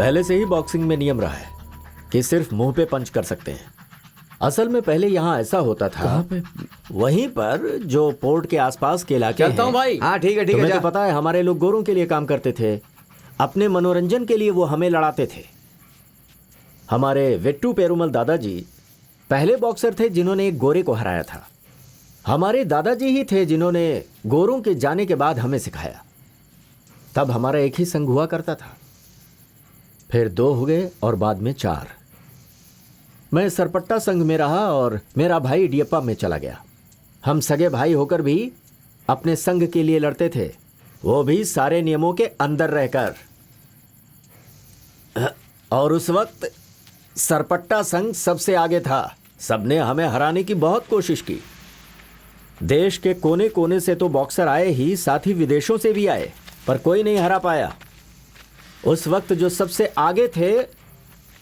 पहले से ही बॉक्सिंग में नियम रहा है कि सिर्फ मुंह पे पंच कर सकते हैं। असल में पहले यहाँ ऐसा होता था। कहाँ पे? वहीं पर जो पोर्ट के आसपास के इलाके चलता हूँ भाई। हाँ ठीक है ठीक है तुम्हें जा। तो पता है हमारे लोग गोरों के लिए काम करते थे, अपने मनोरंजन के लिए वो हमें लड़ाते थे। हमारे वेट्टू पेरुमल दादाजी पहले बॉक्सर थे जिन्होंने एक गोरे को हराया था। हमारे दादाजी ही थे जिन्होंने गोरों के जाने के बाद हमें सिखाया। तब हमारा एक ही संघ हुआ करता था, फिर 2 हो गए और बाद में 4। मैं सरपट्टा संघ में रहा और मेरा भाई इडियप्पा में चला गया। हम सगे भाई होकर भी अपने संघ के लिए लड़ते थे, वो भी सारे नियमों के अंदर रहकर। और उस वक्त सरपट्टा संघ सबसे आगे था। सबने हमें हराने की बहुत कोशिश की। देश के कोने कोने से तो बॉक्सर आए ही, साथ ही विदेशों से भी आए, पर कोई नहीं हरा पाया। उस वक्त जो सबसे आगे थे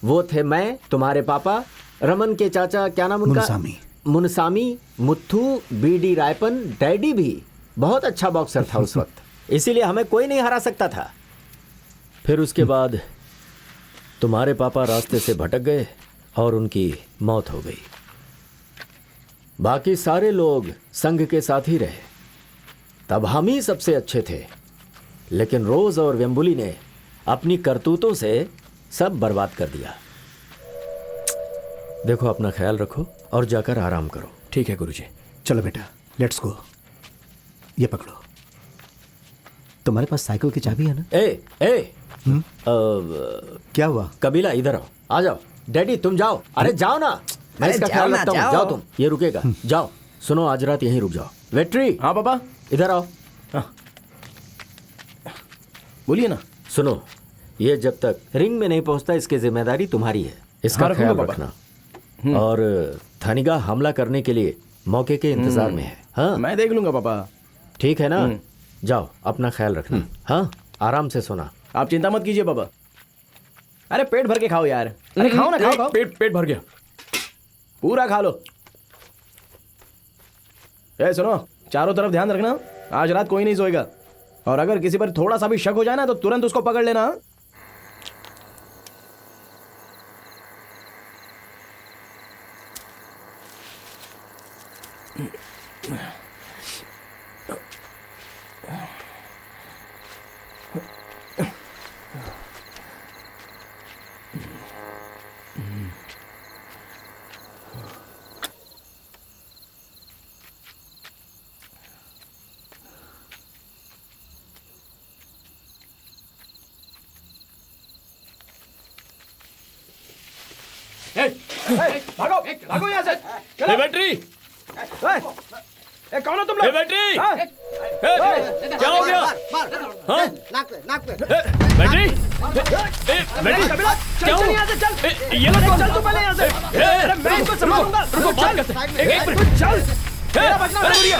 वो थे मैं, तुम्हारे पापा, रमन के चाचा, क्या नाम उनका, मुनसामी, मुत्थू, बीडी रायपन, डैडी भी बहुत अच्छा बॉक्सर था उस वक्त, इसीलिए हमें कोई नहीं हरा सकता था। फिर उसके बाद तुम्हारे पापा रास्ते से भटक गए और उनकी मौत हो गई। बाकी सारे लोग संघ के साथ ही रहे। तब हम ही सबसे अच्छे थे, लेकिन रोज और वेम्बुली ने अपनी करतूतों से सब बर्बाद कर दिया। देखो, अपना ख्याल रखो और जाकर आराम करो। ठीक है गुरुजी। चलो बेटा लेट्स गो। ये पकड़ो। तुम्हारे पास साइकिल की चाबी है ना? ए क्या हुआ? कबीला इधर आओ, आ जाओ। डैडी तुम जाओ, अरे जाओ ना, मैं इसका ख्याल रखता हूँ। जाओ तुम, ये रुकेगा। जाओ। सुनो, आज रात यहीं रुक जाओ। वेट्री। हाँ पापा। इधर आओ। बोलिए ना। सुनो, ये जब तक रिंग में नहीं पहुंचता इसकी जिम्मेदारी तुम्हारी है, इसका हाँ, ख्याल रखूंगा रखना। और थानिगा हमला करने के लिए मौके के इंतजार में है। हाँ मैं देख लूंगा पापा। ठीक है ना? जाओ, अपना ख्याल रखना। हाँ, आराम से सोना। आप चिंता मत कीजिए पापा। अरे पेट भर के खाओ यार। अरे खाओ ना, खाओ। पेट भर गया, पूरा खा लो। ए सुनो, चारों तरफ ध्यान रखना, आज रात कोई नहीं सोएगा। और अगर किसी पर थोड़ा सा भी शक हो जाए ना तो तुरंत उसको पकड़ लेना। भागो भागो यहाँ से। चलो बैटरी। कौन हो तुम लोग? बैटरी क्या हो गया? हाँ? बैटरी क्या हो? ये लोग चल तू पहले यहाँ से। मैं इसको संभालूंगा। रुको बात करते हैं। एक मिनट चल। मेरा बचना जरूरी है।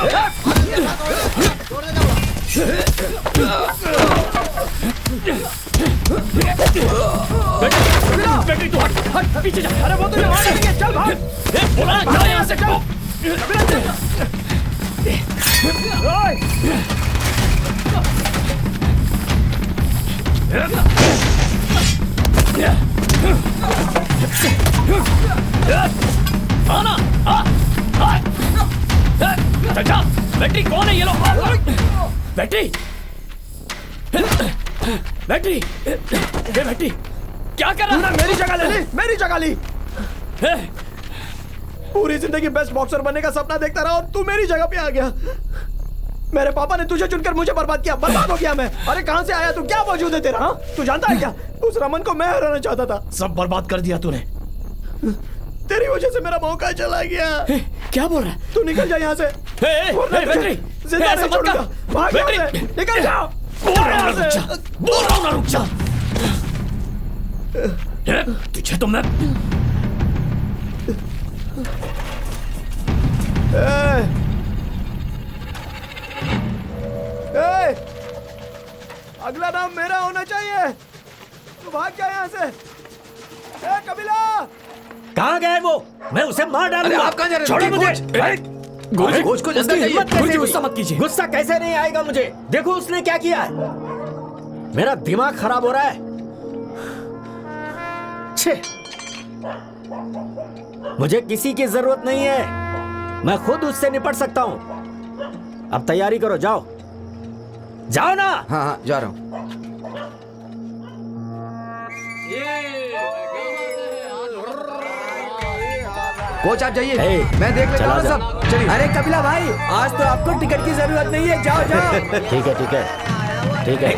बैटरी तू हट पीछे जा। अरे वो तो यहाँ आएंगे। चल भाग। बोला ना चल यहाँ से। चल। आना चल। बैटरी कौन है ये लोग? बैटरी बैटरी बैटरी क्या कर रहा है? मेरी जगह ले ली, मेरी जगह ली। पूरी जिंदगी बेस्ट बॉक्सर बनने का सपना देखता रहा और तू मेरी जगह पे आ गया। मेरे पापा ने तुझे चुनकर मुझे बर्बाद किया। बर्बाद हो गया मैं। अरे कहां से आया तू? क्या वजूद है तेरा? तू जानता है क्या, उस रमन को मैं हराना चाहता था। सब बर्बाद कर दिया तूने। तेरी वजह से मेरा मौका चला गया। क्या बोल रहा है? तू निकल जा यहाँ से। जिंदा नहीं छोड़ूंगा। भाग यहाँ से। निकल जा। बोल रहा हूँ ना रुक जा। तुझे तो मैं अगला नाम मेरा होना चाहिए। तू भाग जा यहाँ से। कबीला कहाँ गया है वो? मैं उसे मार डालूंगा। आप कहाँ जा रहे हो? छोड़ो मुझे। गुरुजी कोच को जल्दी जाइए। गुरुजी गुस्सा मत कीजिए। गुस्सा कैसे नहीं आएगा मुझे? देखो उसने क्या किया है। मेरा दिमाग खराब हो रहा है। छे, मुझे किसी की जरूरत नहीं है, मैं खुद उससे निपट सकता हूं। अब तैयारी करो, जाओ जाओ ना। हाँ हाँ जा रहा हूँ। कोच आप जाइए, हे, मैं देख लेता चला हूँ जा। सब। चलिए। अरे कपिला भाई, आज तो आपको टिकट की जरूरत नहीं है, जाओ जाओ। ठीक है ठीक है ठीक है।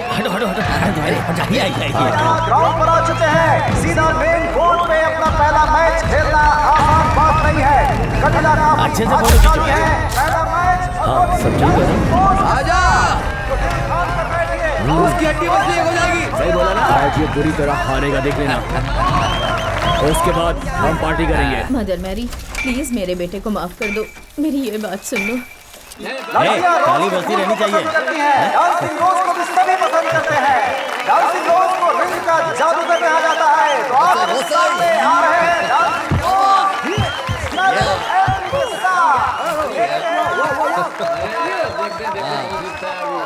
ग्राउंड पर आ चुके हैं, सीधा मेन कोर्ट पे अपना पहला मैच खेलना आसान बात नहीं है। कपिला नाम अच्छे से आज बोलो। है पहला मैच। हाँ, सब ठीक है ना? आजा, उसकी हड्डी बसली हो जाएगी। सही बोला ना? आज ये पूरी तरह हारेगा, देख लेना। उसके बाद हम पार्टी करेंगे। मदर मैरी, प्लीज मेरे बेटे को माफ कर दो, मेरी ये बात सुन लो। ताली बजती रहनी चाहिए। डांसिंग रोज को भी सभी पसंद करते हैं। डांसिंग रोज को रिंग का जादूगर कहा जाता है। तो आप सामने आ रहे हैं डांसिंग रोज।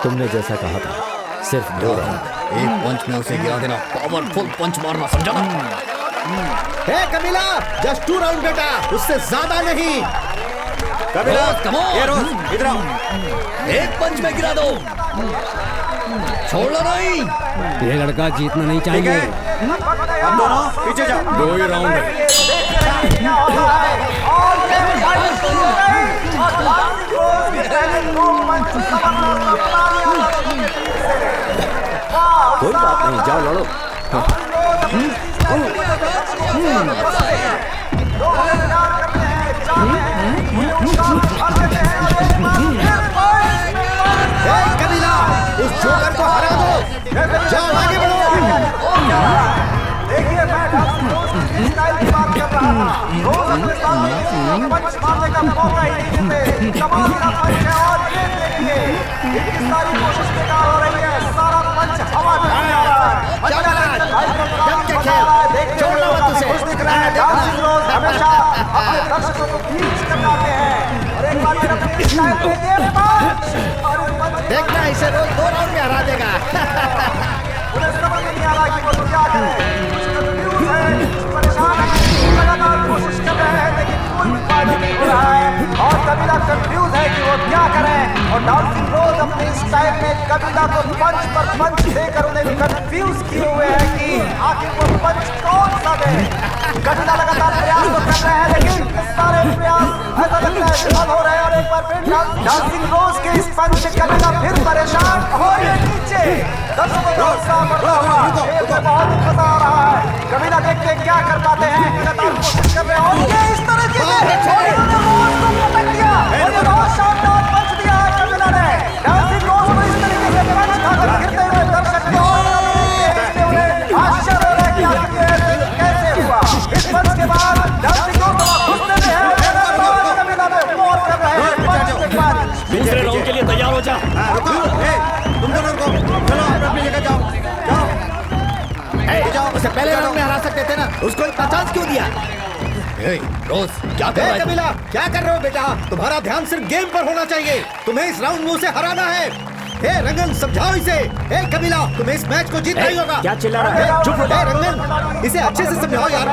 तुमने जैसा कहा था, सिर्फ 2 राउंड। एक पंच में उसे गिरा देना, पावरफुल पंच मारना, समझा ना? हे कपिला, जस्ट 2 राउंड बेटा, उससे ज्यादा नहीं। कपिला, ये रोज, इधर आओ। एक पंच में गिरा दो, छोड़ना नहीं। ये लड़का जीतना नहीं चाहिए। हम दोनों पीछे जाओ। 2 ही राउंड है। कोई बात नहीं, जाओ लड़ो। हे कपिला, उस जोकर को हरा दो। जाओ आगे बढ़ो। देखिए मैं डांसिंग रोज की स्टाइल की बात कर रहा था। रोज अपने सामने पंच मारने का मौका ही नहीं देते। कमाल का पंच है और ये देखिए इतनी सारी कोशिश बेकार हो रही है। सारा पंच हवा में आ रहा है। छोड़ना मत उसे। खुश दिख रहा है। डांसिंग रोज हमेशा अपने दर्शकों को खींच कर लाते हैं। और एक बार फिर अपनी स्टाइल देखिए पंच। और इस पंच देखना, इसे रोज 2 राउंड में हरा देगा। उन्हें समझ नहीं आ रहा कि वो क्या करे। कुछ कंफ्यूज है, परेशान है, लगातार कोशिश कर रहे हैं लेकिन कोई फायदा नहीं हो रहा है। और कपिला कंफ्यूज है कि वो क्या करे। और डांसिंग रोज अपने स्टाइल में कपिला को पंच पर पंच देकर उन्हें कंफ्यूज किए हुए हैं कि आखिर वो पंच कौन सा दे। कपिला लगातार प्रयास तो कर रहे हैं लेकिन सारे प्रयास ऐसा लगता है विफल हो रहे हैं। और एक बार फिर डांसिंग रोज के इस पंच से कपिला फिर परेशान हो रहे नीचे। दर्शकों का उत्साह बढ़ता हुआ खेल में बहुत मजा आ रहा है। कपिला देखते हैं क्या कर पाते हैं। लगातार कोशिश कर रहे हैं और ये इस तरह से और इन्होंने रोज को पटक दिया और ये बहुत शानदार पंच दिया है कपिला ने। डांसिंग रोज को इस तरीके से पंच खाकर गिरते हुए दर्शक को देखते हुए आश्चर्य हो रहा है कि आखिर ये कैसे हुआ। इस पंच के बाद डांसिंग रोज गुस्से में है। कपिला में बहुत कर रहे हैं पंच के बाद। दूसरे राउंड के लिए तैयार हो जा। तुम दोनों को चलो अपनी जगह जाओ। जाओ, उसे पहले राउंड में हरा सकते थे ना, उसको इतना चांस क्यों दिया? रोज क्या कर हे रहा है? कपिला, क्या कर रहे हो बेटा? तुम्हारा ध्यान सिर्फ गेम पर होना चाहिए। तुम्हें इस राउंड में उसे हराना है। हे रंगन, समझाओ इसे। हे कपिला, तुम्हें इस मैच को जीतना ही होगा। क्या चिल्ला रहा है? चुप हो। हे रंगन, इसे अच्छे से समझाओ यार।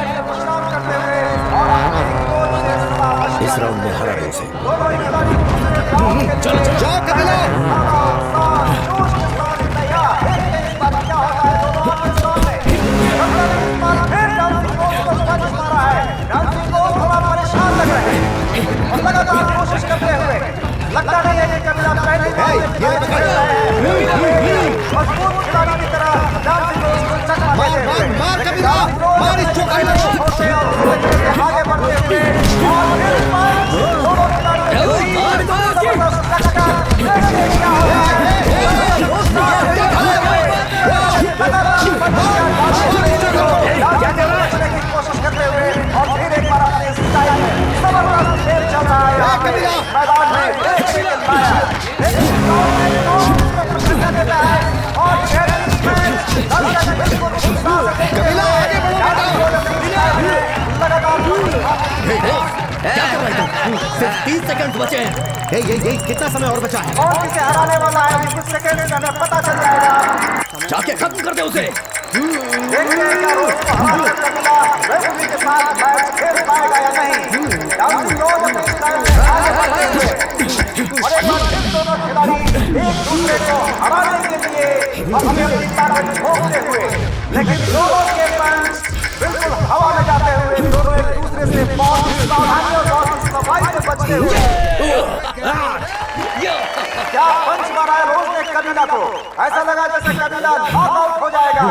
इस राउंड में हरा दो उसे। चलो जाओ कपिला। लगातार कोशिश करते हुए लगता नहीं है कि कपिला पहले मजबूत खिलाड़ी की तरह डांसिंग रोज को चकमा देते हुए मार कपिला, मार इस जोकर को। आगे बढ़ते हुए और फिर दोनों खिलाड़ियों के बीच जबरदस्त टक्कर। देखिए क्या हो रहा है। कोशिश करते हुए और फिर एक बार अपने स्टाइल में जबरदस्त खेल चल रहा है मैदान में। और क्या कर रहा है? सिर्फ 30 सेकंड बचे हैं। ये कितना समय और बचा है? और किसे हराने वाला है कुछ सेकंड में हमें पता चल जाएगा। जाके खत्म कर दे उसे। देखिए देखते हैं क्या रोज को हराकर कबीला रेफरी के साथ मैच खेल पाएगा या नहीं। डांसिंग रोज अपने स्टाइल में आगे बढ़ते हुए और एक बार फिर दोनों खिलाड़ी एक दूसरे को हराने के लिए अपनी अपनी ताकत झोंकते हुए, लेकिन दोनों के पंच बिल्कुल हवा में जाते हुए दोनों एक दूसरे से बहुत ही सावधानी और बहुत ही सफाई से बचते हुए। क्या पंच मारा है रोज ने कबीला को? ऐसा लगा जैसे कबीला नॉकआउट हो जाएगा।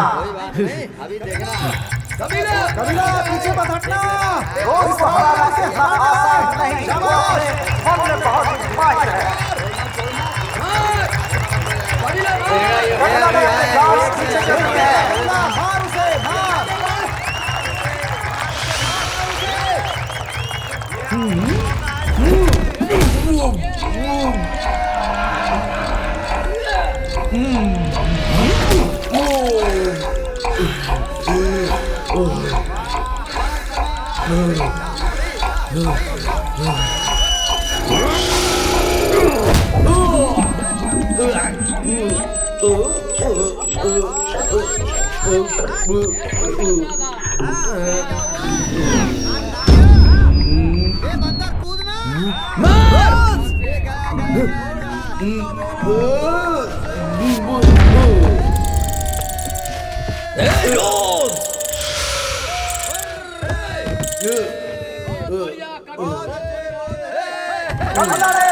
कबीला पीछे मत हटना। रोज को हराना इतना आसान नहीं, वो अपने मन में बहुत ही माहिर है। कबीला ने अपने गार्ड्स पीछे कर दिए हैं। मार उसे, मार। कबीला ने